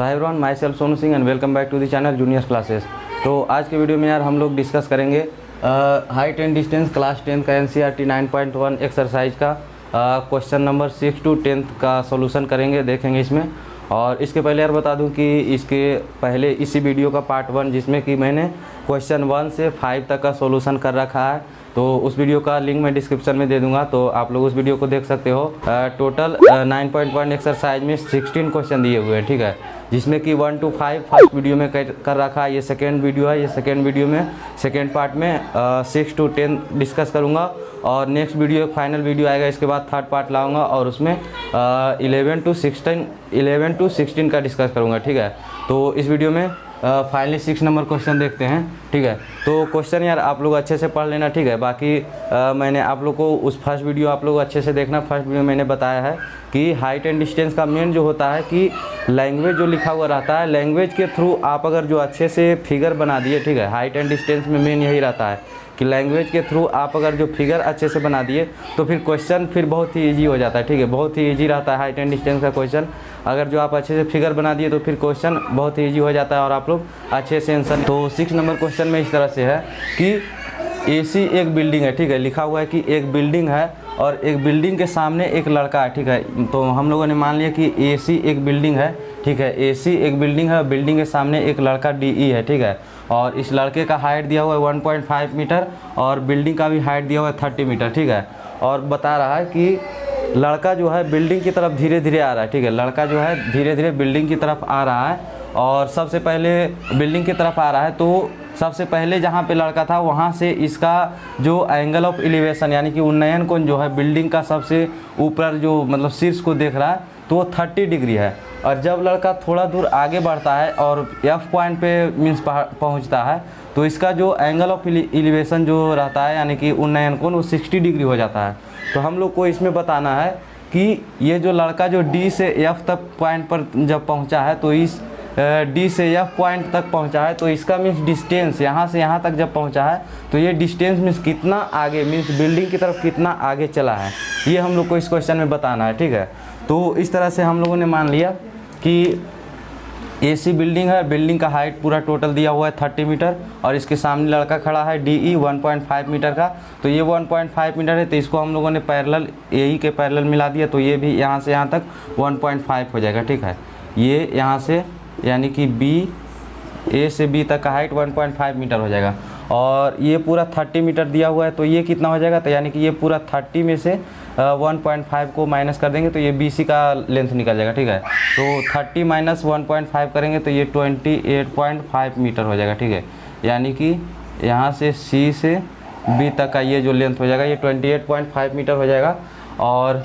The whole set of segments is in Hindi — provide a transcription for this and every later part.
Hi everyone, myself Sonu Singh and welcome back to the channel junior classes. तो आज के वीडियो में यार हम लोग डिस्कस करेंगे हाइट एंड डिस्टेंस क्लास 10 का NCERT 9.1 एक्सरसाइज का क्वेश्चन नंबर 6 to 10 का सॉल्यूशन करेंगे, देखेंगे इसमें। और इसके पहले यार बता दूं कि इसके पहले इसी वीडियो का पार्ट 1 जिसमें कि मैंने क्वेश्चन 1 से 5 तक का सॉल्यूशन कर रखा है, तो उस वीडियो का लिंक मैं डिस्क्रिप्शन में दे दूंगा, तो आप लोग उस वीडियो को देख सकते हो। टोटल 9.1 एक्सरसाइज में 16 क्वेश्चन दिए हुए हैं, ठीक है, जिसमें कि 1 to 5 फर्स्ट वीडियो में कर रखा है। ये सेकेंड वीडियो है, ये सेकेंड वीडियो में सेकेंड पार्ट में 6 to 10 डिस्कस करूँगा। और नेक्स्ट वीडियो फाइनल वीडियो आएगा, इसके बाद थर्ड पार्ट लाऊंगा और उसमें 11 to 16 का डिस्कस करूँगा, ठीक है। तो इस वीडियो में फाइनली 6 नंबर क्वेश्चन देखते हैं, ठीक है। तो क्वेश्चन यार आप लोग अच्छे से पढ़ लेना, ठीक है। बाकी मैंने आप लोग को उस फर्स्ट वीडियो आप लोग अच्छे से देखना। फर्स्ट वीडियो मैंने बताया है कि हाइट एंड डिस्टेंस का मेन जो होता है कि लैंग्वेज जो लिखा हुआ रहता है, लैंग्वेज के थ्रू आप अगर जो अच्छे से फिगर बना दिए, ठीक है। हाइट एंड डिस्टेंस में मेन यही रहता है कि लैंग्वेज के थ्रू आप अगर जो फिगर अच्छे से बना दिए तो फिर क्वेश्चन फिर बहुत ही ईजी हो जाता है, ठीक है। बहुत ही ईजी रहता है हाइट एंड डिस्टेंस का क्वेश्चन। अगर जो आप अच्छे से फिगर बना दिए तो फिर क्वेश्चन बहुत ही ईजी हो जाता है और आप लोग अच्छे से आंसर। तो 6 नंबर क्वेश्चन में इस तरह से है कि AC एक बिल्डिंग है, ठीक है। लिखा हुआ है कि एक बिल्डिंग है और एक बिल्डिंग के सामने एक लड़का है, ठीक है। तो हम लोगों ने मान लिया कि AC एक बिल्डिंग है, ठीक है। AC एक बिल्डिंग है, बिल्डिंग के सामने एक लड़का DE है, ठीक है। और इस लड़के का हाइट दिया हुआ है 1.5 मीटर और बिल्डिंग का भी हाइट दिया हुआ है 30 मीटर, ठीक है। और बता रहा है कि लड़का जो है बिल्डिंग की तरफ धीरे धीरे आ रहा है, ठीक है। लड़का जो है धीरे धीरे बिल्डिंग की तरफ आ रहा है और सबसे पहले बिल्डिंग की तरफ आ रहा है, तो सबसे पहले जहाँ पे लड़का था वहाँ से इसका जो एंगल ऑफ एलिवेशन यानी कि उन्नयन कोण जो है बिल्डिंग का सबसे ऊपर जो मतलब शीर्ष को देख रहा है तो वो 30 डिग्री है। और जब लड़का थोड़ा दूर आगे बढ़ता है और F पॉइंट पे मीन्स पहुँचता है तो इसका जो एंगल ऑफ एलिवेशन जो रहता है यानी कि उन्नयन कोण वो 60 डिग्री हो जाता है। तो हम लोग को इसमें बताना है कि ये जो लड़का जो D से F तक पॉइंट पर जब पहुँचा है तो इस D से F पॉइंट तक पहुंचा है तो इसका मीन्स डिस्टेंस यहाँ से यहाँ तक जब पहुंचा है तो ये डिस्टेंस मीन्स कितना आगे मीन्स बिल्डिंग की तरफ कितना आगे चला है, ये हम लोग को इस क्वेश्चन में बताना है, ठीक है। तो इस तरह से हम लोगों ने मान लिया कि AC बिल्डिंग है, बिल्डिंग का हाइट पूरा टोटल दिया हुआ है 30 मीटर और इसके सामने लड़का खड़ा है DE 1.5 मीटर का। तो ये 1.5 मीटर है तो इसको हम लोगों ने पैरेलल AE के पैरेलल मिला दिया, तो ये भी यहाँ से यहाँ तक 1.5 हो जाएगा, ठीक है। ये यहाँ से यानी कि A से B तक का हाइट 1.5 मीटर हो जाएगा और ये पूरा 30 मीटर दिया हुआ है, तो ये कितना हो जाएगा, तो यानी कि ये पूरा 30 में से 1.5 को माइनस कर देंगे तो ये BC का लेंथ निकल जाएगा, ठीक है। तो 30 माइनस 1.5 करेंगे तो ये 28.5 मीटर हो जाएगा, ठीक है। यानी कि यहाँ से C से B तक का ये जो लेंथ हो जाएगा ये 28.5 मीटर हो जाएगा। और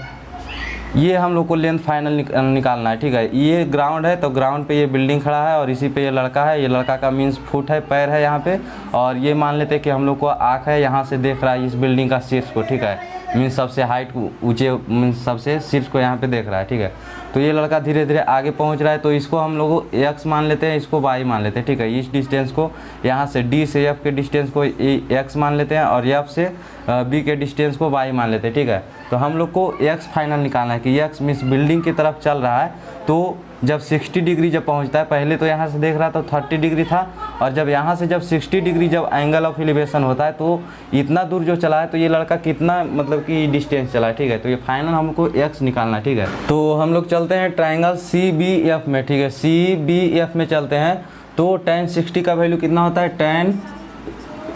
ये हम लोग को लेंथ फाइनल निकालना है, ठीक है। ये ग्राउंड है तो ग्राउंड पे ये बिल्डिंग खड़ा है और इसी पे ये लड़का है। ये लड़का का मीन्स फुट है, पैर है यहाँ पे, और ये मान लेते हैं कि हम लोग को आँख है, यहाँ से देख रहा है इस बिल्डिंग का शीर्ष को, ठीक है। मीन्स सबसे हाइट ऊँचे मीन्स सबसे शीर्ष को यहाँ पे देख रहा है, ठीक है। तो ये लड़का धीरे धीरे आगे पहुँच रहा है तो इसको हम लोग X मान लेते हैं, इसको Y मान लेते हैं, ठीक है। इस डिस्टेंस को यहाँ से D से F के डिस्टेंस को X मान लेते हैं और F से B के डिस्टेंस को Y मान लेते हैं, ठीक है। तो हम लोग को X फाइनल निकालना है कि X मीन्स बिल्डिंग की तरफ चल रहा है तो जब 60 डिग्री जब पहुंचता है, पहले तो यहाँ से देख रहा था 30 डिग्री था और जब यहाँ से जब 60 डिग्री जब एंगल ऑफ एलिवेशन होता है तो इतना दूर जो चला है तो ये लड़का कितना मतलब कि डिस्टेंस चला है, ठीक है। तो ये फाइनल हमको X निकालना है, ठीक है। तो हम लोग चलते हैं ट्राइंगल CBF में, ठीक है। CBF में चलते हैं तो tan 60 का वैल्यू कितना होता है,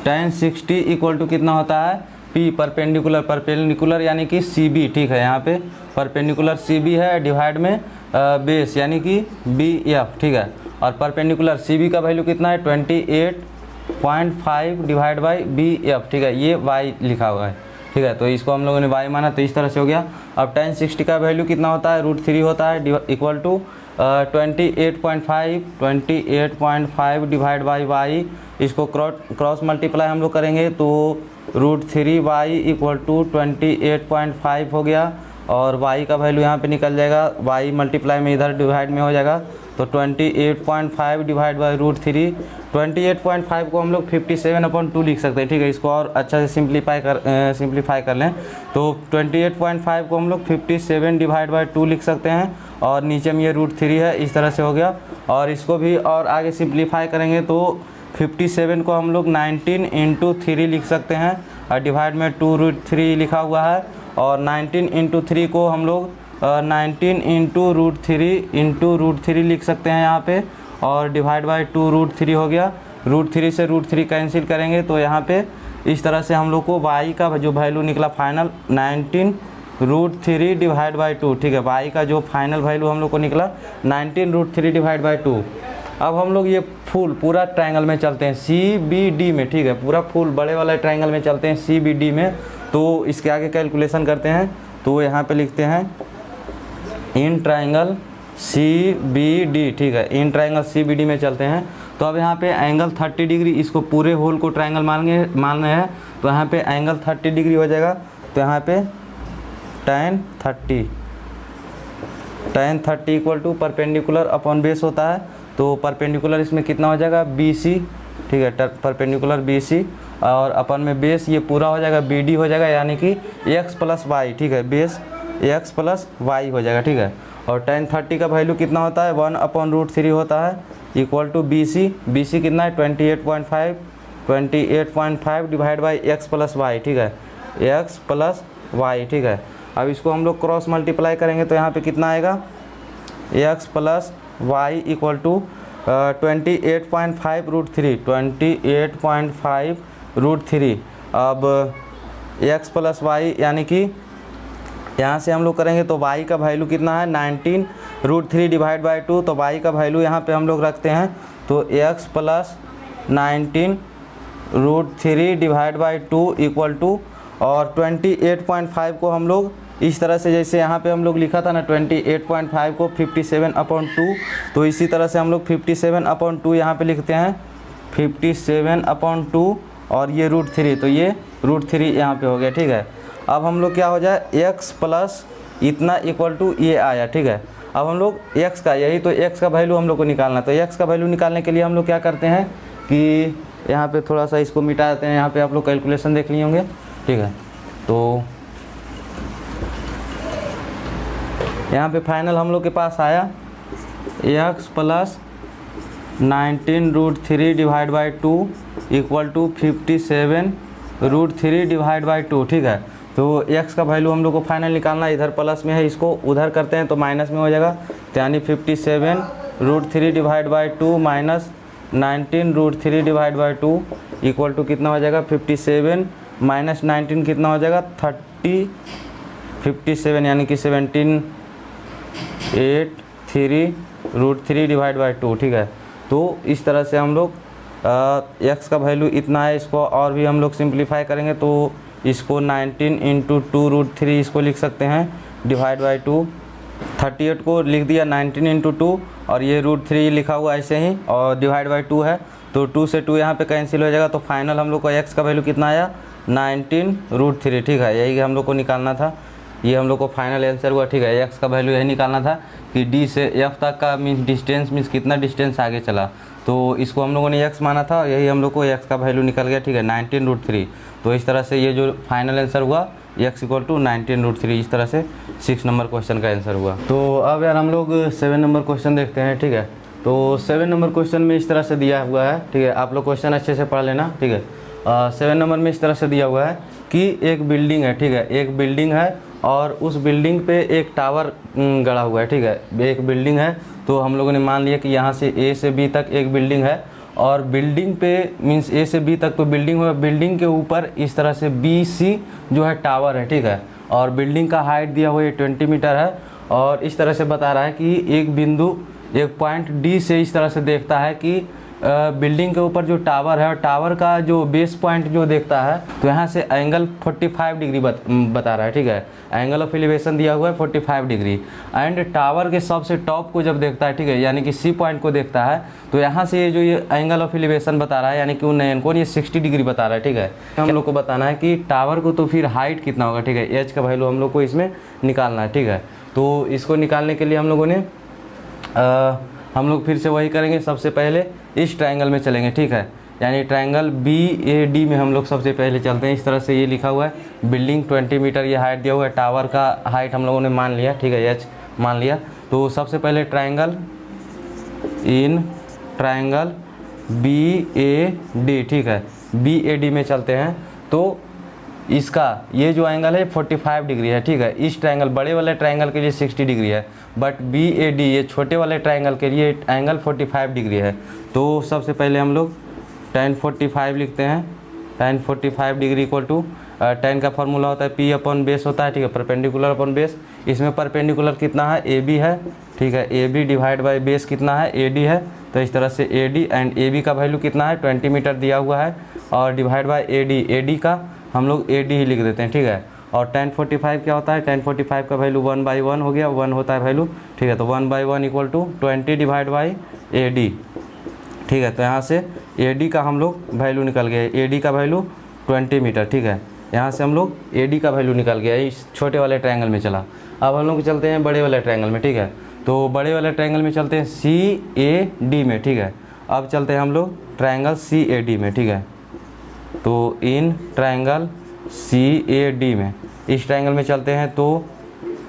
tan 60 इक्वल टू कितना होता है P परपेंडिकुलर यानी कि CB, ठीक है। यहाँ पे परपेंडिकुलर CB है डिवाइड में बेस यानी कि BF, ठीक है। और परपेंडिकुलर CB का वैल्यू कितना है 28.5 डिवाइड बाई BF, ठीक है। ये Y लिखा हुआ है, ठीक है। तो इसको हम लोगों ने Y माना तो इस तरह से हो गया। अब tan 60 का वैल्यू कितना होता है √3 होता है equal to 28.5 divide by Y। इसको क्रॉस मल्टीप्लाई हम लोग करेंगे तो √3Y इक्वल टू 28.5 हो गया और y का वैल्यू यहाँ पे निकल जाएगा, y मल्टीप्लाई में इधर डिवाइड में हो जाएगा तो 28.5 डिवाइड बाई √3। 28.5 को हम लोग 57/2 लिख सकते हैं, ठीक है। इसको और अच्छा से सिंप्लीफाई कर लें तो 28.5 को हम लोग 57 डिवाइड बाई 2 लिख सकते हैं और नीचे में ये √3 है, इस तरह से हो गया। और इसको भी और आगे सिंप्लीफाई करेंगे तो 57 को हम लोग 19 × 3 लिख सकते हैं और डिवाइड में 2√3 लिखा हुआ है। और 19 × 3 को हम लोग 19 × √3 लिख सकते हैं यहाँ पे और डिवाइड बाई 2√3 हो गया। √3 से √3 कैंसिल करेंगे तो यहाँ पे इस तरह से हम लोग को y का जो वैल्यू निकला फाइनल 19 √3 डिवाइड बाई 2, ठीक है। y का जो फाइनल वैल्यू हम लोग को निकला 19 √3 डिवाइड बाई 2। अब हम लोग ये पूरा ट्रायंगल में चलते हैं CBD में, ठीक है। पूरा फुल बड़े वाला ट्रायंगल में चलते हैं CBD में। तो इसके आगे कैलकुलेशन करते हैं तो यहाँ पे लिखते हैं इन ट्रायंगल CBD, ठीक है। इन ट्रायंगल CBD में चलते हैं तो अब यहाँ पे एंगल 30 डिग्री, इसको पूरे होल को ट्रायंगल मानने हैं तो यहाँ पे एंगल 30 डिग्री हो जाएगा। तो यहाँ पे tan 30 equal to perpendicular upon base होता है तो परपेंडिकुलर इसमें कितना हो जाएगा BC, ठीक है। परपेंडिकुलर BC और अपन में बेस ये पूरा हो जाएगा BD हो जाएगा, यानी कि x + y, ठीक है। बेस x + y हो जाएगा, ठीक है। और tan 30 का वैल्यू कितना होता है 1/√3 होता है इक्वल टू BC कितना है 28.5 डिवाइड बाई x + y, ठीक है। x + y, ठीक है। अब इसको हम लोग क्रॉस मल्टीप्लाई करेंगे तो यहाँ पे कितना आएगा x + y इक्वल टू 28.5 √3 अब x + y यानी कि यहाँ से हम लोग करेंगे तो y का वैल्यू कितना है 19 √3 डिवाइड बाई 2। तो y का वैल्यू यहाँ पे हम लोग रखते हैं तो x + 19 √3 divide by 2 equal to और 28.5 को हम लोग इस तरह से जैसे यहाँ पे हम लोग लिखा था ना 28.5 को 57/2, तो इसी तरह से हम लोग 57/2 यहाँ पे लिखते हैं 57/2 और ये √3, तो ये √3 यहाँ पे हो गया, ठीक है। अब हम लोग क्या हो जाए x + इतना इक्वल टू ये आया, ठीक है। अब हम लोग x का यही तो x का वैल्यू हम लोग को निकालना, तो x का वैल्यू निकालने के लिए हम लोग क्या करते हैं कि यहाँ पे थोड़ा सा इसको मिटा देते हैं। यहाँ पे आप लोग कैलकुलेशन देख लिए होंगे, ठीक है। तो यहाँ पे फाइनल हम लोग के पास आया x + 19 √3 divide by 2 equal to 57 √3 divide by 2, ठीक है। तो x का वैल्यू हम लोग को फाइनल निकालना, इधर प्लस में है, इसको उधर करते हैं तो माइनस में हो जाएगा, यानी 57 √3 divide by 2 minus 19 √3 divide by 2 equal to कितना हो जाएगा 57 माइनस 19 कितना हो जाएगा 57 यानी कि 1783 √3 डिवाइड बाई 2, ठीक है। तो इस तरह से हम लोग x का वैल्यू इतना है, इसको और भी हम लोग सिंप्लीफाई करेंगे तो इसको 19 × 2 √3 इसको लिख सकते हैं डिवाइड बाई 2। 38 को लिख दिया 19 × 2 और ये √3 लिखा हुआ ऐसे ही और डिवाइड बाई 2 है तो 2 से 2 यहाँ पे कैंसिल हो जाएगा। तो फाइनल हम लोग को x का वैल्यू कितना आया 19 √3, ठीक है। यही हम लोग को निकालना था, ये हम लोग को फाइनल आंसर हुआ, ठीक है। x का वैल्यू यही निकालना था कि d से f तक का मीन्स डिस्टेंस मीन्स कितना डिस्टेंस आगे चला, तो इसको हम लोगों ने x माना था, यही हम लोग को x का वैल्यू निकल गया, ठीक है 19 √3। तो इस तरह से ये जो फाइनल आंसर हुआ x = 19 √3, इस तरह से 6 नंबर क्वेश्चन का आंसर हुआ। तो अब यार हम लोग 7 नंबर क्वेश्चन देखते हैं, ठीक है। तो 7 नंबर क्वेश्चन में इस तरह से दिया हुआ है, ठीक है। आप लोग क्वेश्चन अच्छे से पढ़ लेना, ठीक है। 7 नंबर में इस तरह से दिया हुआ है कि एक बिल्डिंग है, ठीक है। एक बिल्डिंग है और उस बिल्डिंग पे एक टावर गड़ा हुआ है, ठीक है। एक बिल्डिंग है तो हम लोगों ने मान लिया कि यहाँ से A से B तक एक बिल्डिंग है और बिल्डिंग पे मीन्स A से B तक तो बिल्डिंग हुआ, बिल्डिंग के ऊपर इस तरह से BC जो है टावर है, ठीक है। और बिल्डिंग का हाइट दिया हुआ है 20 मीटर है और इस तरह से बता रहा है कि एक बिंदु एक पॉइंट D से इस तरह से देखता है कि बिल्डिंग के ऊपर जो टावर है, टावर का जो बेस पॉइंट जो देखता है, तो यहाँ से एंगल 45 डिग्री बता रहा है, ठीक है। एंगल ऑफ एलिवेशन दिया हुआ है 45 डिग्री। एंड टावर के सबसे टॉप को जब देखता है, ठीक है, यानी कि सी पॉइंट को देखता है, तो यहाँ से ये जो ये एंगल ऑफ एलिवेशन बता रहा है, यानी कि उन्नयन कोण, ये 60 डिग्री बता रहा है, ठीक है। हम लोग को बताना है कि टावर को तो फिर हाइट कितना होगा, ठीक है, एच का वैल्यू हम लोग को इसमें निकालना है, ठीक है। तो इसको निकालने के लिए हम लोगों ने हम लोग फिर से वही करेंगे। सबसे पहले इस ट्रायंगल में चलेंगे, ठीक है, यानी ट्रायंगल BAD में हम लोग सबसे पहले चलते हैं। इस तरह से ये लिखा हुआ है, बिल्डिंग 20 मीटर ये हाइट दिया हुआ है, टावर का हाइट हम लोगों ने मान लिया, ठीक है, H मान लिया। तो सबसे पहले ट्रायंगल BAD, ठीक है, BAD में चलते हैं। तो इसका ये जो एंगल है 45 डिग्री है, ठीक है। इस ट्रायंगल बड़े वाले ट्रायंगल के लिए 60 डिग्री है, बट BAD ये छोटे वाले ट्रायंगल के लिए एंगल 45 डिग्री है। तो सबसे पहले हम लोग tan 45 लिखते हैं। tan 45 degree equal to tan का फॉर्मूला होता है P अपॉन बेस होता है, ठीक है, परपेंडिकुलर अपॉन बेस। इसमें परपेंडिकुलर कितना है, AB है, ठीक है, AB डिवाइड बाई बेस कितना है, AD है। तो इस तरह से AD एंड AB का वैल्यू कितना है, 20 मीटर दिया हुआ है, और डिवाइड बाई AD का हम लोग AD ही लिख देते हैं, ठीक है। और tan 45 क्या होता है, tan 45 का वैल्यू 1/1 हो गया, 1 होता है वैल्यू, ठीक है। तो 1/1 equal to 20 divide by AD, ठीक है। तो यहाँ से AD का हम लोग वैल्यू निकल गया, AD का वैल्यू 20 मीटर, ठीक है। यहाँ से हम लोग AD का वैल्यू निकल गया, इस छोटे वाले ट्रायंगल में चला। अब हम लोग चलते हैं बड़े वाले ट्रायंगल में, ठीक है। तो बड़े वाले ट्रायंगल में चलते हैं CAD में, ठीक है। अब चलते हैं हम लोग ट्रायंगल CAD में, ठीक है। तो इन ट्रायंगल CAD में, इस ट्रायंगल में चलते हैं। तो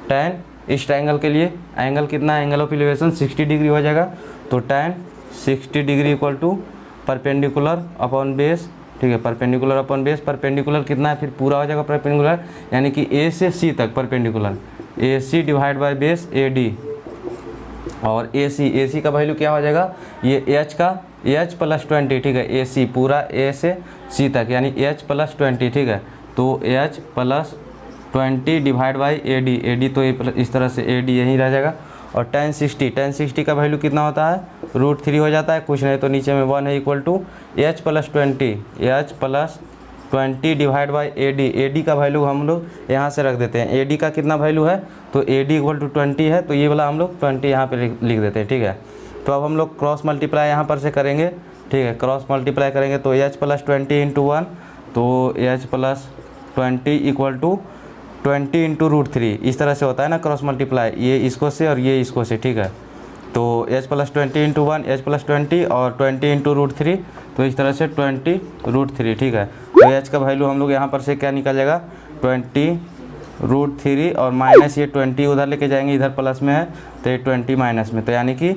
tan, इस ट्रायंगल के लिए एंगल कितना है, एंगल ऑफ एलिवेशन 60 डिग्री हो जाएगा। तो tan 60 degree equal to perpendicular upon base, ठीक है, परपेंडिकुलर अपॉन बेस। परपेंडिकुलर कितना है, फिर पूरा हो जाएगा परपेंडिकुलर, यानी कि A से C तक perpendicular, AC divide by base AD। और AC का वैल्यू क्या हो जाएगा, ये H का H प्लस 20, ठीक है, AC पूरा A से C तक, यानी H प्लस 20, ठीक है। तो H plus 20 divide by AD तो इस तरह से AD यहीं रह जाएगा। और tan 60 का वैल्यू कितना होता है, √3 हो जाता है, कुछ नहीं तो नीचे में 1 है, equal to H plus 20 divide by AD का वैल्यू हम लोग यहाँ से रख देते हैं। AD का कितना वैल्यू है, तो AD इक्वल टू 20 है, तो ये वाला हम लोग 20 यहाँ पे लिख देते हैं, ठीक है। तो अब हम लोग क्रॉस मल्टीप्लाई यहाँ पर से करेंगे, ठीक है, क्रॉस मल्टीप्लाई करेंगे। तो H प्लस 20 इंटू 1, तो H plus 20 equal to 20 into √3, इस तरह से होता है ना क्रॉस मल्टीप्लाई, ये इसको से और ये इसको से, ठीक है। तो H plus 20 into 1, H plus 20 और 20 इंटू √3, तो इस तरह से 20 √3, ठीक है। तो H का वैल्यू हम लोग यहाँ पर से क्या निकल जाएगा, 20 √3 और माइनस ये 20 उधर लेके जाएंगे, इधर प्लस में है तो ये 20 माइनस में, तो यानी कि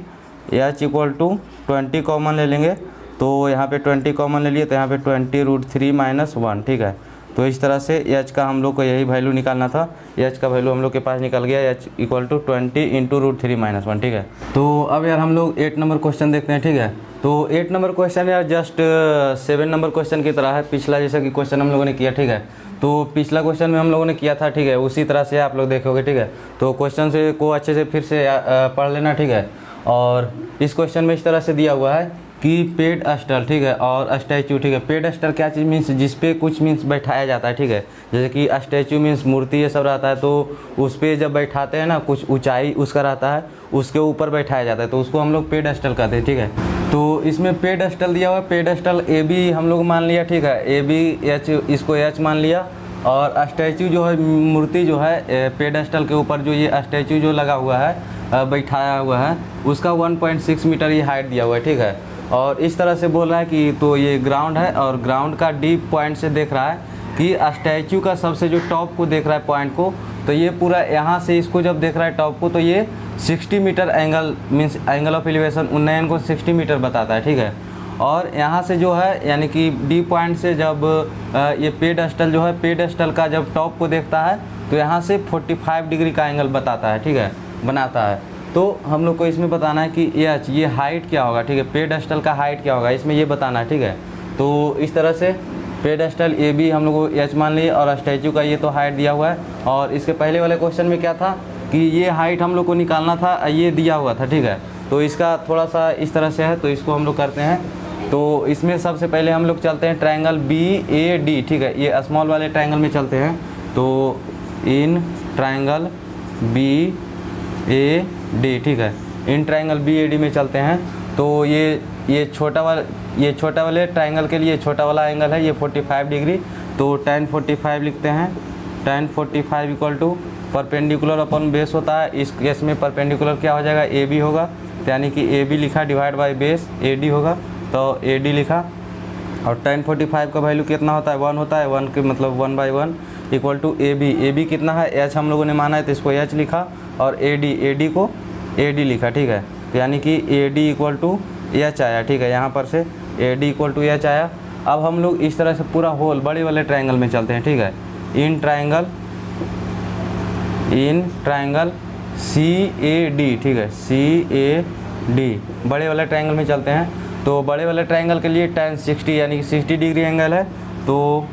H इक्वल टू 20 कॉमन ले लेंगे। तो यहाँ पे 20 कॉमन ले लिए, तो यहाँ पे 20 √3 माइनस 1, ठीक है। तो इस तरह से H का हम लोग को यही वैल्यू निकालना था। H का वैल्यू हम लोग के पास निकल गया, H equal to 20 into √3 minus 1, ठीक है। तो अब यार हम लोग 8 नंबर क्वेश्चन देखते हैं, ठीक है। तो 8 नंबर क्वेश्चन यार जस्ट 7 नंबर क्वेश्चन की तरह है, पिछला जैसा कि क्वेश्चन हम लोगों ने किया, ठीक है। तो पिछला क्वेश्चन में हम लोगों ने किया था, ठीक है, उसी तरह से आप लोग देखोगे, ठीक है। तो क्वेश्चन से को अच्छे से फिर से पढ़ लेना, ठीक है। और इस क्वेश्चन में इस तरह से दिया हुआ है कि पेडस्टल, ठीक है, और स्टैचू, ठीक है। पेडस्टल क्या चीज़ मीन्स, जिस पे कुछ मीन्स बैठाया जाता है, ठीक है। जैसे कि स्टैचू मीन्स मूर्ति ये सब रहता है, तो उस पर जब बैठाते हैं ना, कुछ ऊंचाई उसका रहता है, उसके ऊपर बैठाया जाता है, तो उसको हम लोग पेडस्टल कहते हैं, ठीक है। तो इसमें पेडस्टल दिया हुआ है, पेडस्टल AB हम लोग मान लिया, ठीक है, AB H, इसको H मान लिया। और स्टैचू जो है, मूर्ति जो है, पेडस्टल के ऊपर जो ये स्टैचू जो लगा हुआ है, बैठाया हुआ है, उसका 1.6 मीटर ये हाइट दिया हुआ है, ठीक है। और इस तरह से बोल रहा है कि तो ये ग्राउंड है, और ग्राउंड का डीप पॉइंट से देख रहा है कि स्टैचू का सबसे जो टॉप को देख रहा है पॉइंट को, तो ये पूरा यहाँ से इसको जब देख रहा है टॉप को, तो ये 60 metre angle means angle of elevation उन्नयन को 60 मीटर बताता है, ठीक है। और यहाँ से जो है यानी कि डी पॉइंट से जब ये पेडस्टल जो है, पेडस्टल का जब टॉप को देखता है, तो यहाँ से 45 डिग्री का एंगल बताता है, ठीक है, बनाता है। तो हम लोग को इसमें बताना है कि H ये हाइट क्या होगा, ठीक है, पेडस्टल का हाइट क्या होगा, इसमें ये बताना है, ठीक है। तो इस तरह से पेडस्टल AB हम लोग को H मान लिए, और स्टैचू का ये तो हाइट दिया हुआ है। और इसके पहले वाले क्वेश्चन में क्या था कि ये हाइट हम लोग को निकालना था, ये दिया हुआ था, ठीक है। तो इसका थोड़ा सा इस तरह से है, तो इसको हम लोग करते हैं तो इसमें सबसे पहले हम लोग चलते हैं ट्रायंगल BAD, ठीक है, ये स्मॉल वाले ट्रायंगल में चलते हैं। तो इन ट्रायंगल BAD, ठीक है, इन ट्रायंगल BAD में चलते हैं। तो ये छोटा वाले ट्रायंगल के लिए छोटा वाला एंगल है ये 45 डिग्री। तो tan 45 लिखते हैं। tan 45 equal to perpendicular upon base होता है, इस केस में परपेंडिकुलर क्या हो जाएगा, AB होगा, तो यानी कि AB लिखा डिवाइड बाय बेस AD होगा, तो AD लिखा। और tan 45 का वैल्यू कितना होता है, 1 होता है, 1 के मतलब 1/1 इक्वल टू AB कितना है, H हम लोगों ने माना है तो इसको H लिखा, और AD को AD लिखा, ठीक है, तो यानी कि AD इक्वल टू H आया, ठीक है, यहाँ पर से AD इक्वल टू H आया। अब हम लोग इस तरह से पूरा होल बड़े वाले ट्रायंगल में चलते हैं, ठीक है, इन ट्रायंगल CAD, ठीक है, CAD बड़े वाले ट्रायंगल में चलते हैं। तो बड़े वाले ट्रायंगल के लिए tan 60 यानी कि 60 डिग्री एंगल है, तो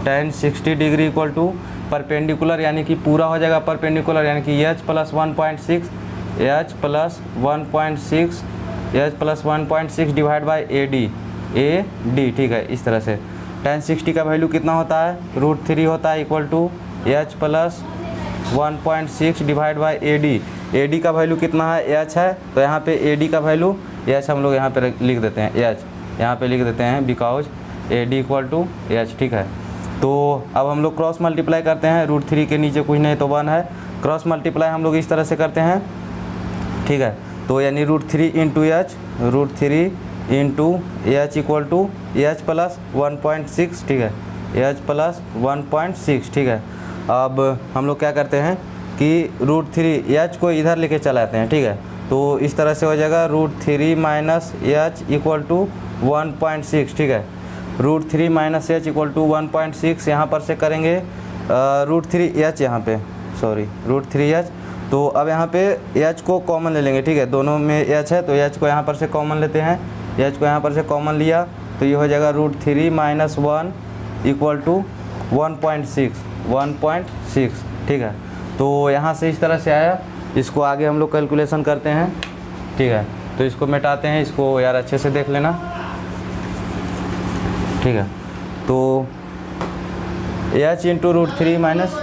tan 60 degree equal to perpendicular यानी कि पूरा हो जाएगा परपेंडिकुलर, यानी कि H plus 1.6 divide by AD, ठीक है, इस तरह से। tan 60 का वैल्यू कितना होता है, √3 होता है, equal to H plus 1.6 divide by AD का वैल्यू कितना है, H है, तो यहाँ पे AD का वैल्यू H हम लोग यहाँ पे लिख देते हैं, H यहाँ पे लिख देते हैं, because AD equal to H, ठीक है। तो अब हम लोग क्रॉस मल्टीप्लाई करते हैं, √3 के नीचे कुछ नहीं तो 1 है, क्रॉस मल्टीप्लाई हम लोग इस तरह से करते हैं, ठीक है। तो यानी √3 into H equal to H plus 1.6, ठीक है, H प्लस 1.6, ठीक है। अब हम लोग क्या करते हैं कि √3 H को इधर लेके चले आते हैं, ठीक है, तो इस तरह से हो जाएगा √3 माइनस H इक्वल टू 1.6, ठीक है, √3 माइनस H इक्वल टू 1.6, यहाँ पर से करेंगे √3H, यहाँ पे सॉरी √3H। तो अब यहाँ पे H को कॉमन ले लेंगे, ठीक है, दोनों में H है तो H को यहाँ पर से कॉमन लेते हैं, H को यहाँ पर से कॉमन लिया तो ये हो जाएगा √3 माइनस 1 इक्वल टू 1.6, ठीक है। तो यहाँ से इस तरह से आया, इसको आगे हम लोग कैलकुलेशन करते हैं, ठीक है। तो इसको मिटाते हैं, इसको यार अच्छे से देख लेना, ठीक है। तो H into √3 minus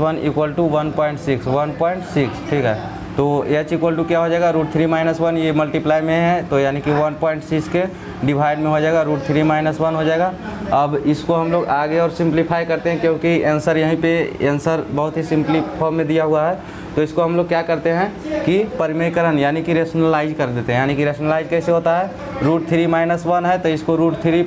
1 equal to 1.6, ठीक है। तो H इक्वल टू क्या हो जाएगा, √3 माइनस 1, ये मल्टीप्लाई में है तो यानी कि 1.6 के डिवाइड में हो जाएगा, √3 माइनस 1 हो जाएगा। अब इसको हम लोग आगे और सिंप्लीफाई करते हैं, क्योंकि आंसर यहीं पे आंसर बहुत ही सिंपली फॉर्म में दिया हुआ है। तो इसको हम लोग क्या करते हैं कि परिमेयकरण यानी कि रेशनलाइज कर देते हैं। यानी कि रेशनलाइज कैसे होता है, √3 माइनस 1 है तो इसको √3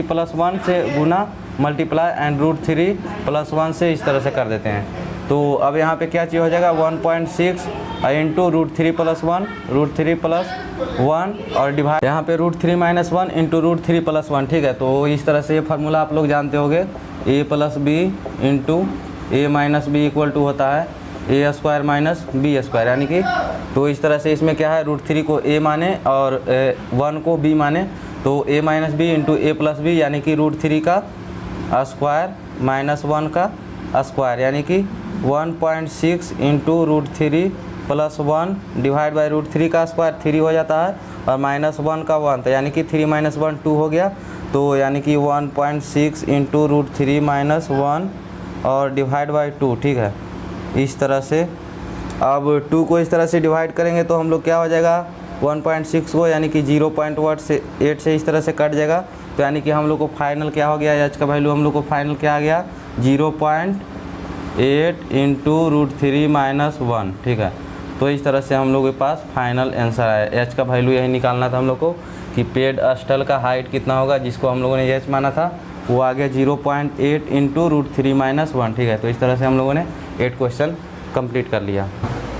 प्लस 1 से गुना मल्टीप्लाई एंड √3 प्लस 1 से इस तरह से कर देते हैं। तो अब यहाँ पे क्या चीज़ हो जाएगा, 1.6 इंटू √3 प्लस 1 और डिवाइड यहाँ पे √3 माइनस 1 इंटू √3 प्लस 1, ठीक है। तो इस तरह से ये फार्मूला आप लोग जानते होंगे, a plus b into a minus b equal to होता है a square minus b square, यानी कि तो इस तरह से इसमें क्या है, √3 को a माने और 1 को b माने, तो a minus b into a plus b यानी कि √3 का स्क्वायर माइनस 1 का स्क्वायर, यानी कि 1.6 इंटू √3 प्लस 1 डिवाइड बाई √3 का स्क्वायर 3 हो जाता है और माइनस 1 का 1, तो यानी कि 3 माइनस 1 2 हो गया। तो यानी कि 1.6 इंटू √3 माइनस 1 और डिवाइड बाई 2, ठीक है, इस तरह से। अब 2 को इस तरह से डिवाइड करेंगे तो हम लोग क्या हो जाएगा, 1.6 को यानी कि 0.8 से इस तरह से कट जाएगा। तो यानी कि हम लोग को फाइनल क्या हो गया, H का वैल्यू हम लोग को फाइनल क्या आ गया, 0.8 इंटू √3 माइनस 1, ठीक है। तो इस तरह से हम लोग के पास फाइनल आंसर आया। H का वैल्यू यही निकालना था हम लोग को कि पेड स्टल का हाइट कितना होगा, जिसको हम लोगों ने H माना था, वो आ गया 0.8 इंटू √3 माइनस 1, ठीक है। तो इस तरह से हम लोगों ने 8 क्वेश्चन कंप्लीट कर लिया।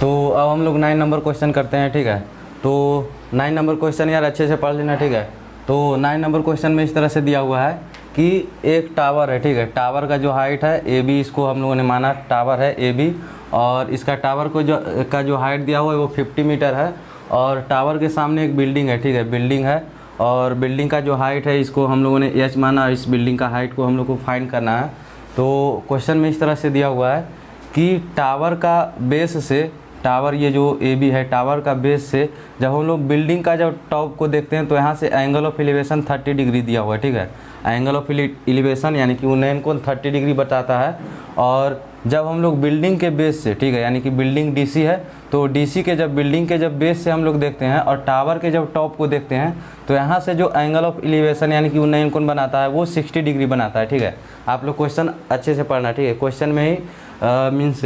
तो अब हम लोग 9 नंबर क्वेश्चन करते हैं, ठीक है। तो 9 नंबर क्वेश्चन यार अच्छे से पढ़ लेना, ठीक है। तो 9 नंबर क्वेश्चन में इस तरह से दिया हुआ है कि एक टावर है, ठीक है, टावर का जो हाइट है AB, इसको हम लोगों ने माना टावर है AB, और इसका टावर को जो हाइट दिया हुआ है वो 50 मीटर है, और टावर के सामने एक बिल्डिंग है, ठीक है, बिल्डिंग है, और बिल्डिंग का जो हाइट है इसको हम लोगों ने H माना, इस बिल्डिंग का हाइट को हम लोग को फाइंड करना है। तो क्वेश्चन में इस तरह से दिया हुआ है कि टावर का बेस से, टावर ये जो ए बी है, टावर का बेस से जब हम लोग बिल्डिंग का जब टॉप को देखते हैं तो यहाँ से एंगल ऑफ एलिवेशन 30 डिग्री दिया हुआ है, ठीक है। एंगल ऑफ एलिवेशन यानी कि उन्नयन कोण 30 डिग्री बताता है। और जब हम लोग बिल्डिंग के बेस से, ठीक है, यानी कि बिल्डिंग डीसी है तो डीसी के जब बिल्डिंग के जब बेस से हम लोग देखते हैं और टावर के जब टॉप को देखते हैं तो यहाँ से जो एंगल ऑफ एलिवेशन यानी कि उन्नयन कोण बनाता है वो 60 डिग्री बनाता है, ठीक है। आप लोग क्वेश्चन अच्छे से पढ़ना, ठीक है। क्वेश्चन में ही मीन्स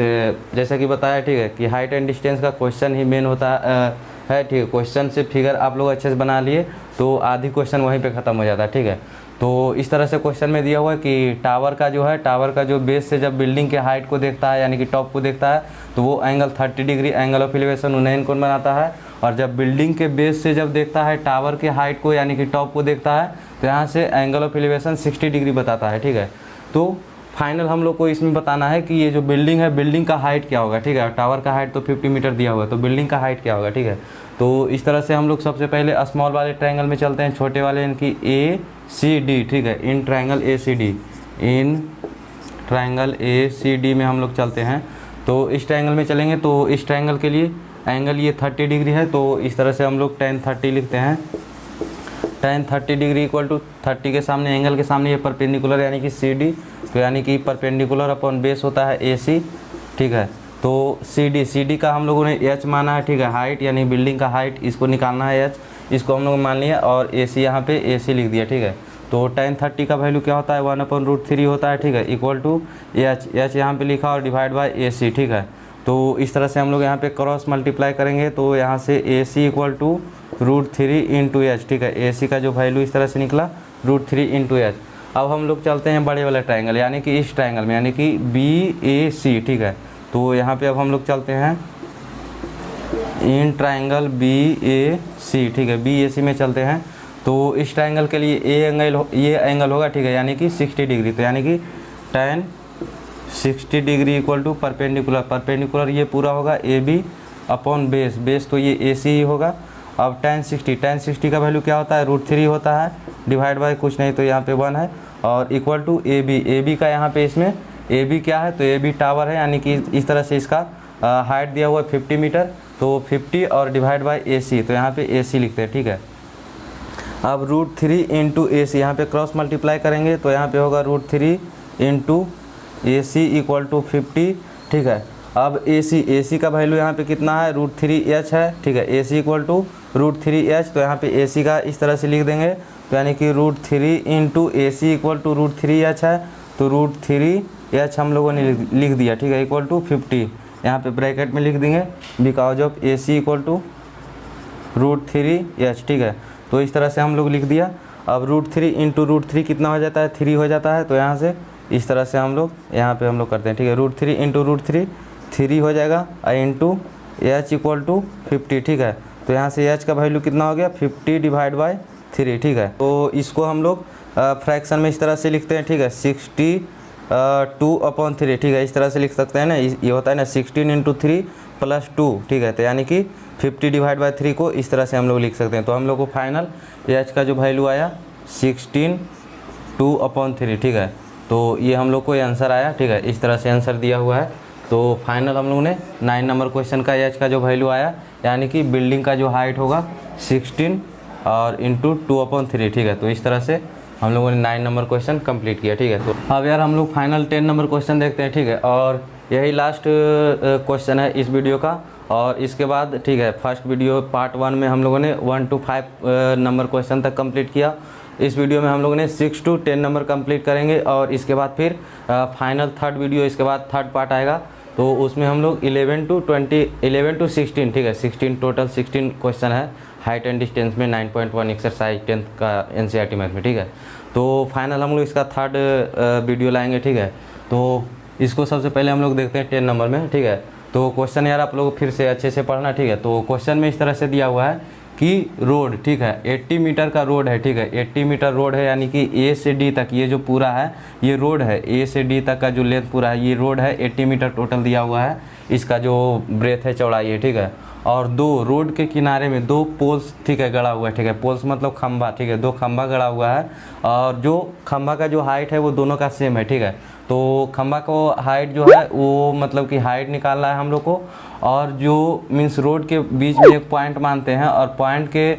जैसा कि बताया, ठीक है, कि हाइट एंड डिस्टेंस का क्वेश्चन ही मेन होता है, ठीक है। क्वेश्चन से फिगर आप लोग अच्छे से बना लिए तो आधी क्वेश्चन वहीं पे ख़त्म हो जाता है, ठीक है। तो इस तरह से क्वेश्चन में दिया हुआ है कि टावर का जो है, टावर का जो बेस से जब बिल्डिंग के हाइट को देखता है यानी कि टॉप को देखता है तो वो angle 30 degree angle of elevation उन्नयन कोण बनाता है। और जब बिल्डिंग के बेस से जब देखता है टावर के हाइट को यानी कि टॉप को देखता है तो यहाँ से एंगल ऑफ एलिवेशन 60 डिग्री बताता है, ठीक है। तो फाइनल हम लोग को इसमें बताना है कि ये जो बिल्डिंग है, बिल्डिंग का हाइट क्या होगा, ठीक है। टावर का हाइट तो 50 मीटर दिया हुआ है, तो बिल्डिंग का हाइट क्या होगा, ठीक है। तो इस तरह से हम लोग सबसे पहले स्मॉल वाले ट्रायंगल में चलते हैं, छोटे वाले इनकी ए सी डी, ठीक है। In triangle A C D, in triangle A C D में हम लोग चलते हैं। तो इस ट्रायंगल में चलेंगे तो इस ट्रायंगल के लिए एंगल ये 30 डिग्री है, तो इस तरह से हम लोग tan 30 लिखते हैं। tan 30 डिग्री इक्वल टू 30 के सामने, एंगल के सामने ये परपेंडिकुलर यानी कि सी डी, तो यानी कि परपेंडिकुलर अपॉन बेस होता है ए सी, ठीक है। तो सी डी का हम लोगों ने एच माना है, ठीक है। हाइट यानी बिल्डिंग का हाइट, इसको निकालना है एच, इसको हम लोग मान लिया और ए सी यहाँ पे ए सी लिख दिया, ठीक है। तो tan 30 का वैल्यू क्या होता है 1/√3 होता है, ठीक है, इक्वल टू एच यहाँ पे लिखा और डिवाइड बाय ए सी, ठीक है। तो इस तरह से हम लोग यहाँ पे क्रॉस मल्टीप्लाई करेंगे तो यहाँ से ए C equal to √3 into H, ठीक है। ए सी का जो वैल्यू इस तरह से निकला √3 इंटू एच। अब हम लोग चलते हैं बड़े वाले ट्रायंगल यानी कि इस ट्रायंगल में यानी कि बी ए सी, ठीक है। तो यहाँ पे अब हम लोग चलते हैं इन ट्रायंगल बी ए सी, ठीक है, बी ए सी में चलते हैं। तो इस ट्रायंगल के लिए ये एंगल होगा, ठीक है, यानी कि 60 डिग्री, तो यानी कि tan 60 degree equal to perpendicular ये पूरा होगा ए बी अपॉन बेस, तो ये ए सी ही होगा। अब tan 60 का वैल्यू क्या होता है √3 होता है, डिवाइड बाय कुछ नहीं तो यहाँ पे 1 है, और इक्वल टू ए बी का यहाँ पे इसमें ए बी क्या है तो ए बी टावर है, यानी कि इस तरह से इसका हाइट दिया हुआ है 50 मीटर, तो 50 और डिवाइड बाय ए सी, तो यहाँ पे ए सी लिखते हैं, ठीक है। अब √3 इंटू ए सी, यहाँ पे क्रॉस मल्टीप्लाई करेंगे तो यहाँ पे होगा √3 into A C equal to 50, ठीक है। अब ए सी का वैल्यू यहाँ पे कितना है √3h है, ठीक है। ए सी इक्वल टू √3h, तो यहाँ पे ए सी का इस तरह से लिख देंगे, तो यानी कि √3 into A C equal to √3h है, तो √3h हम लोगों ने लिख दिया, ठीक है, इक्वल टू 50, यहाँ पे ब्रैकेट में लिख देंगे because of A C equal to √3h, ठीक है। तो इस तरह से हम लोग लिख दिया। अब √3 इंटू √3 कितना हो जाता है 3 हो जाता है, तो यहाँ से इस तरह से हम लोग यहाँ पे हम लोग करते हैं, ठीक है। √3 इंटू √3 3 हो जाएगा और इंटू एच इक्वल टू 50, ठीक है। तो यहाँ से एच का वैल्यू कितना हो गया 50 डिवाइड बाय 3, ठीक है। तो इसको हम लोग फ्रैक्शन में इस तरह से लिखते हैं, ठीक है, 62/3, ठीक है, इस तरह से लिख सकते हैं ना। ये होता है ना 16 इंटू 3 प्लस 2, ठीक है, तो यानी कि 50 डिवाइड बाय 3 को इस तरह से हम लोग लिख सकते हैं। तो हम लोग को फाइनल एच का जो वैल्यू आया 16/2/3, ठीक है। तो ये हम लोग को आंसर आया, ठीक है, इस तरह से आंसर दिया हुआ है। तो फाइनल हम लोग ने 9 नंबर क्वेश्चन का एच का जो वैल्यू आया यानी कि बिल्डिंग का जो हाइट होगा 16 और इंटू 2/3, ठीक है। तो इस तरह से हम लोगों ने 9 नंबर क्वेश्चन कंप्लीट किया, ठीक है। तो अब यार हम लोग फाइनल 10 नंबर क्वेश्चन देखते हैं, ठीक है, और यही लास्ट क्वेश्चन है इस वीडियो का। और इसके बाद, ठीक है, फर्स्ट वीडियो पार्ट 1 में हम लोगों ने 1 to 5 नंबर क्वेश्चन तक कंप्लीट किया। इस वीडियो में हम लोगों ने 6 to 10 नंबर कंप्लीट करेंगे और इसके बाद फिर फाइनल थर्ड वीडियो, इसके बाद थर्ड पार्ट आएगा, तो उसमें हम लोग 11 to 16, ठीक है, 16 टोटल 16 क्वेश्चन है हाइट एंड डिस्टेंस में 9.1 एक्सरसाइज 10th का एनसीईआरटी मैथ में, ठीक है। तो फाइनल हम लोग इसका थर्ड वीडियो लाएंगे, ठीक है। तो इसको सबसे पहले हम लोग देखते हैं 10 नंबर में, ठीक है। तो क्वेश्चन यार आप लोग फिर से अच्छे से पढ़ना, ठीक है। तो क्वेश्चन में इस तरह से दिया हुआ है कि रोड, ठीक है, 80 मीटर का रोड है, ठीक है, 80 मीटर रोड है, यानी कि ए से डी तक ये जो पूरा है ये रोड है, ए से डी तक का जो लेंथ पूरा है ये रोड है, 80 मीटर टोटल दिया हुआ है, इसका जो ब्रेथ है चौड़ाई है, ठीक है। और दो रोड के किनारे में दो पोल्स, ठीक है, गड़ा हुआ है, ठीक है, पोल्स मतलब खंभा, ठीक है, दो खंभा गड़ा हुआ है और जो खंभा का जो हाइट है वो दोनों का सेम है, ठीक है। तो खंभा को हाइट जो है वो मतलब कि हाइट निकालना है हम लोग को, और जो मीन्स रोड के बीच में एक पॉइंट मानते हैं और पॉइंट के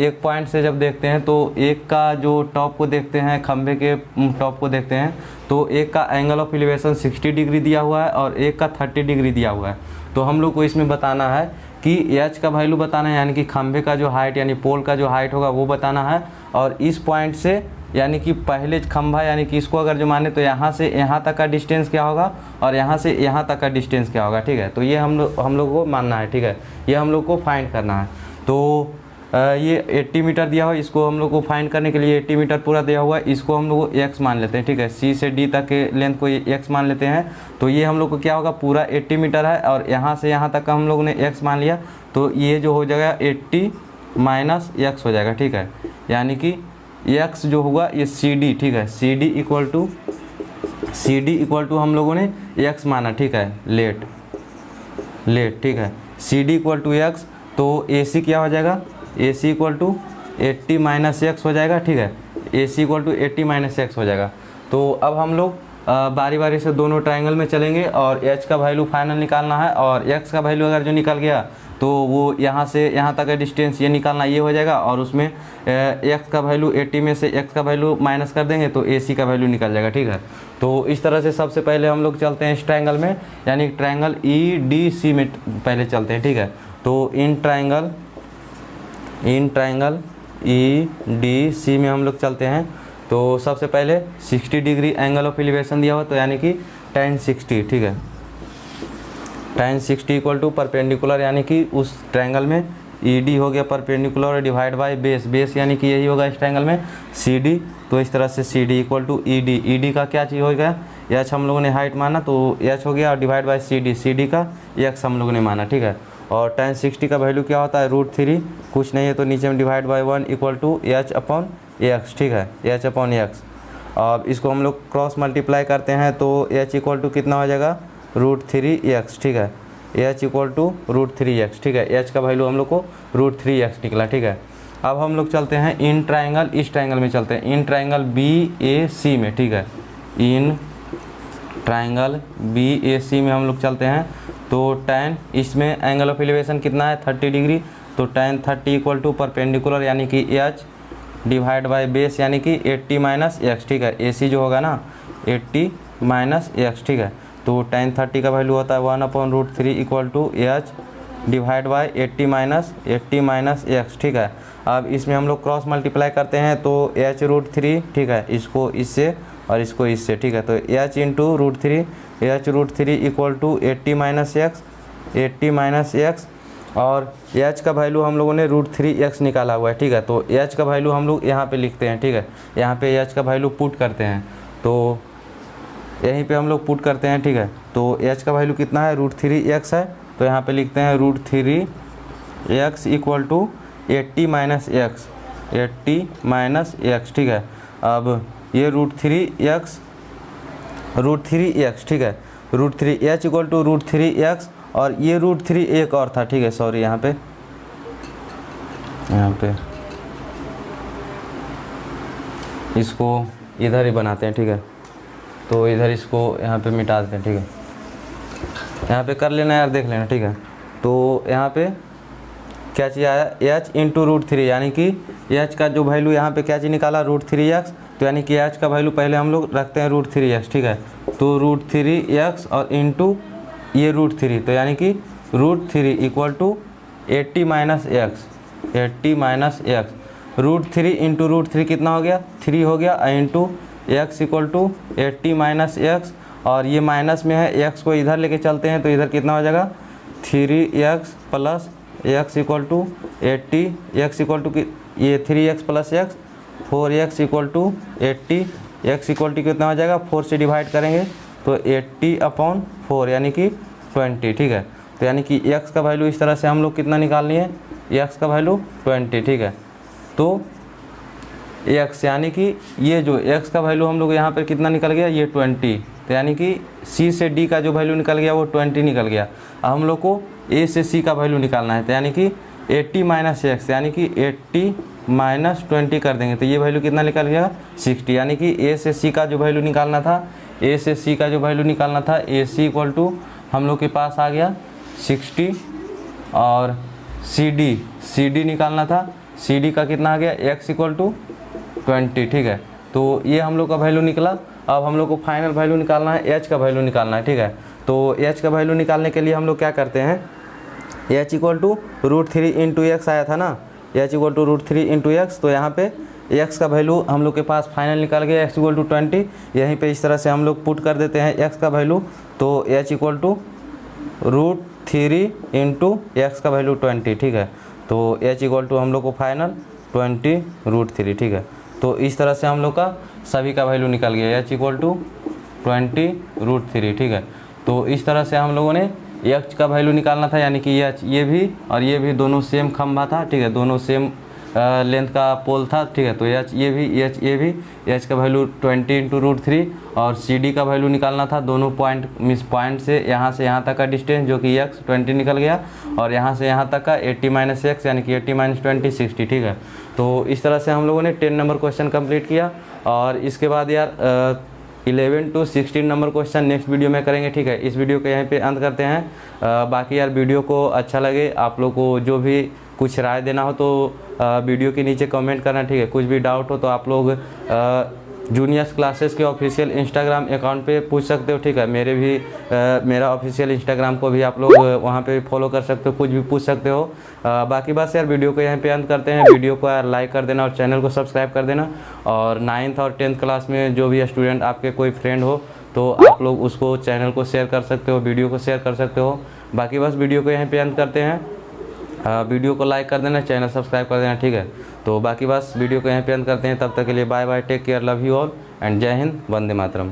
एक पॉइंट से जब देखते हैं तो एक का जो टॉप को देखते हैं, खंभे के टॉप को देखते हैं, तो एक का एंगल ऑफ एलिवेशन 60 डिग्री दिया हुआ है और एक का 30 डिग्री दिया हुआ है। तो हम लोग को इसमें बताना है कि एच का वैल्यू बताना है, यानी कि खंभे का जो हाइट यानी पोल का जो हाइट होगा वो बताना है, और इस पॉइंट से यानी कि पहले खंभा यानी कि इसको अगर जो माने तो यहाँ से यहाँ तक का डिस्टेंस क्या होगा और यहाँ से यहाँ तक का डिस्टेंस क्या होगा, ठीक है। तो ये हम लोग को मानना है, ठीक है, ये हम लोग को फाइंड करना है। तो ये 80 मीटर दिया हुआ है, इसको हम लोग को फाइंड करने के लिए 80 मीटर पूरा दिया हुआ है, इसको हम लोग x मान लेते हैं, ठीक है, C से D तक के लेंथ को x मान लेते हैं। तो ये हम लोग को क्या होगा, पूरा 80 मीटर है और यहाँ से यहाँ तक का हम लोग ने x मान लिया, तो ये जो हो जाएगा 80 माइनस x हो जाएगा, ठीक है, यानी कि x जो होगा ये CD, ठीक है, CD इक्वल टू हम लोगों ने x माना, ठीक है, लेट, ठीक है, CD इक्वल टू x, तो AC क्या हो जाएगा, AC equal to 80 minus x हो जाएगा, ठीक है, AC equal to 80 minus x हो जाएगा। तो अब हम लोग बारी बारी से दोनों ट्रायंगल में चलेंगे और H का वैल्यू फाइनल निकालना है, और X का वैल्यू अगर जो निकल गया तो वो यहाँ से यहाँ तक का डिस्टेंस ये निकालना ये हो जाएगा, और उसमें X का वैल्यू 80 में से X का वैल्यू माइनस कर देंगे तो AC का वैल्यू निकल जाएगा, ठीक है। तो इस तरह से सबसे पहले हम लोग चलते हैं इस ट्रायंगल में, यानी ट्रायंगल EDC में पहले चलते हैं, ठीक है। तो इन ट्रायंगल EDC में हम लोग चलते हैं। तो सबसे पहले 60 डिग्री एंगल ऑफ एलिवेशन दिया हुआ, तो यानी कि tan 60, ठीक है, tan 60 इक्वल टू परपेंडिकुलर, यानी कि उस ट्रायंगल में ED हो गया परपेंडिकुलर डिवाइड बाय बेस यानी कि यही होगा इस ट्रायंगल में CD। तो इस तरह से CD इक्वल टू ED का क्या चीज़ हो गया, H हम लोगों ने हाइट माना तो H हो गया, और डिवाइड बाय CD का X हम लोगों ने माना, ठीक है। और tan 60 का वैल्यू क्या होता है, √3, कुछ नहीं है तो नीचे में divide by 1 equal to H upon X, ठीक है, H अपॉन X। अब इसको हम लोग क्रॉस मल्टीप्लाई करते हैं तो H इक्वल टू कितना हो जाएगा, √3x, ठीक है, H इक्वल टू √3x, ठीक है, H का वैल्यू हम लोग को √3x निकला, ठीक है। अब हम लोग चलते हैं इन ट्रायंगल, इस ट्रायंगल में चलते हैं, इन ट्रायंगल BAC में, ठीक है, इन ट्रायंगल BAC में हम लोग चलते हैं। तो tan, इसमें एंगल ऑफ एलिवेशन कितना है 30 डिग्री, तो tan 30 इक्वल टू परपेंडिकुलर यानी कि H डिवाइड बाय बेस यानी कि 80 माइनस एक्स, ठीक है, AC जो होगा ना 80 माइनस एक्स, ठीक है। तो tan 30 का वैल्यू होता है 1/√3 equal to H divide by 80 minus x, ठीक है। अब इसमें हम लोग क्रॉस मल्टीप्लाई करते हैं तो H√3, ठीक है, इसको इससे और इसको इससे, ठीक है, तो H into √3 equal to 80 minus x, और H का वैल्यू हम लोगों ने √3x निकाला हुआ है, ठीक है। तो H का वैल्यू हम लोग यहाँ पे लिखते हैं, ठीक है, यहाँ पे H का वैल्यू पुट करते हैं, तो यहीं पे हम लोग पुट करते हैं, ठीक है। तो H का वैल्यू कितना है, √3x है, तो यहाँ पे लिखते हैं √3x equal to 80 minus x, ठीक है। अब ये √3x, ठीक है, √3h इक्वल टू √3x, और ये √3 एक और था, ठीक है, सॉरी यहाँ पे इसको इधर ही बनाते हैं, ठीक है, तो इधर इसको यहाँ पे मिटा देते हैं, ठीक है, यहाँ पे कर लेना यार, देख लेना, ठीक है। तो यहाँ पे क्या चीज़ आया, H इंटू √3, यानी कि H का जो वैल्यू यहाँ पे क्या चीज़ निकाला, √3x, तो यानी कि H का वैल्यू पहले हम लोग रखते हैं √3x, ठीक है, तो √3x और इंटू ये √3, तो यानी कि √3 equal to 80 minus x, √3 into √3 कितना हो गया, 3 हो गया, into x equal to 80 minus x, और ये माइनस में है, x को इधर लेके चलते हैं तो इधर कितना हो जाएगा 3x plus x equal to 80, x equal to ये 3x plus x, 4x equal to 80, x equal to कितना हो जाएगा, 4 से डिवाइड करेंगे तो 80/4 यानी कि 20, ठीक है। तो यानी कि x का वैल्यू इस तरह से हम लोग कितना निकालनी है, x का वैल्यू 20, ठीक है। तो x यानी कि ये जो x का वैल्यू हम लोग यहाँ पर कितना निकल गया, ये तो यानी कि सी से डी का जो वैल्यू निकल गया वो 20 निकल गया। अब हम लोग को ए से सी का वैल्यू निकालना है, तो यानी कि 80 माइनस एक्स यानी कि 80 माइनस 20 कर देंगे तो ये वैल्यू कितना निकल गया 60। यानी कि ए से सी का जो वैल्यू निकालना था, ए से सी का जो वैल्यू निकालना था, ए सी इक्वल टू हम लोग के पास आ गया 60 और सी डी निकालना था, सी डी का कितना आ गया एक्स इक्वल टू 20। ठीक है, तो ये हम लोग का वैल्यू निकला। अब हम लोग को फाइनल वैल्यू निकालना है, एच का वैल्यू निकालना है। ठीक है, तो एच का वैल्यू निकालने के लिए हम लोग क्या करते हैं, H equal to √3 into x आया था ना, H equal to √3 into x. तो यहाँ पे एक्स का वैल्यू हम लोग के पास फाइनल निकल गया एक्स इक्वल टू 20। यहीं पे इस तरह से हम लोग पुट कर देते हैं एक्स का वैल्यू, तो H equal to √3 into x का वैल्यू 20। ठीक है, तो एच इक्वल टू हम लोग को फाइनल 20 √3। ठीक है, तो इस तरह से हम लोग का सभी का वैल्यू निकल गया एच इक्वल टू 20 √3। ठीक है, तो इस तरह से हम लोगों ने एच का वैल्यू निकालना था, यानी कि एच ये भी और ये भी दोनों सेम खंभा था। ठीक है, दोनों सेम लेंथ का पोल था। ठीक है, तो एच ये भी एच का वैल्यू 20 इंटू √3 और सी डी का वैल्यू निकालना था। दोनों पॉइंट से यहाँ तक का डिस्टेंस जो कि एक्स 20 निकल गया और यहाँ से यहाँ तक का 80 माइनस एक्स यानी कि 80 माइनस 20 60। ठीक है, तो इस तरह से हम लोगों ने 10 नंबर क्वेश्चन कंप्लीट किया और इसके बाद यार 11 to 16 number question next video में करेंगे। ठीक है, इस वीडियो को यहीं पे अंत करते हैं। बाकी यार वीडियो को अच्छा लगे, आप लोग को जो भी कुछ राय देना हो तो वीडियो के नीचे कमेंट करना। ठीक है, कुछ भी डाउट हो तो आप लोग जूनियर्स क्लासेस के ऑफिशियल इंस्टाग्राम अकाउंट पे पूछ सकते हो। ठीक है, मेरा ऑफिशियल इंस्टाग्राम को भी आप लोग वहाँ पे फॉलो कर सकते हो, कुछ भी पूछ सकते हो। बाकी बस यार वीडियो को यहाँ पे अंत करते हैं। वीडियो को यार लाइक कर देना और चैनल को सब्सक्राइब कर देना। और 9th और 10th क्लास में जो भी स्टूडेंट आपके कोई फ्रेंड हो तो आप लोग उसको चैनल को शेयर कर सकते हो, वीडियो को शेयर कर सकते हो। बाकी बस वीडियो को यहाँ पे अंत करते हैं। वीडियो को लाइक कर देना, चैनल सब्सक्राइब कर देना। ठीक है, तो बाकी बस वीडियो को यहाँ पे अंत करते हैं। तब तक के लिए bye bye, take care, love you all and जय हिंद, वंदे मातरम।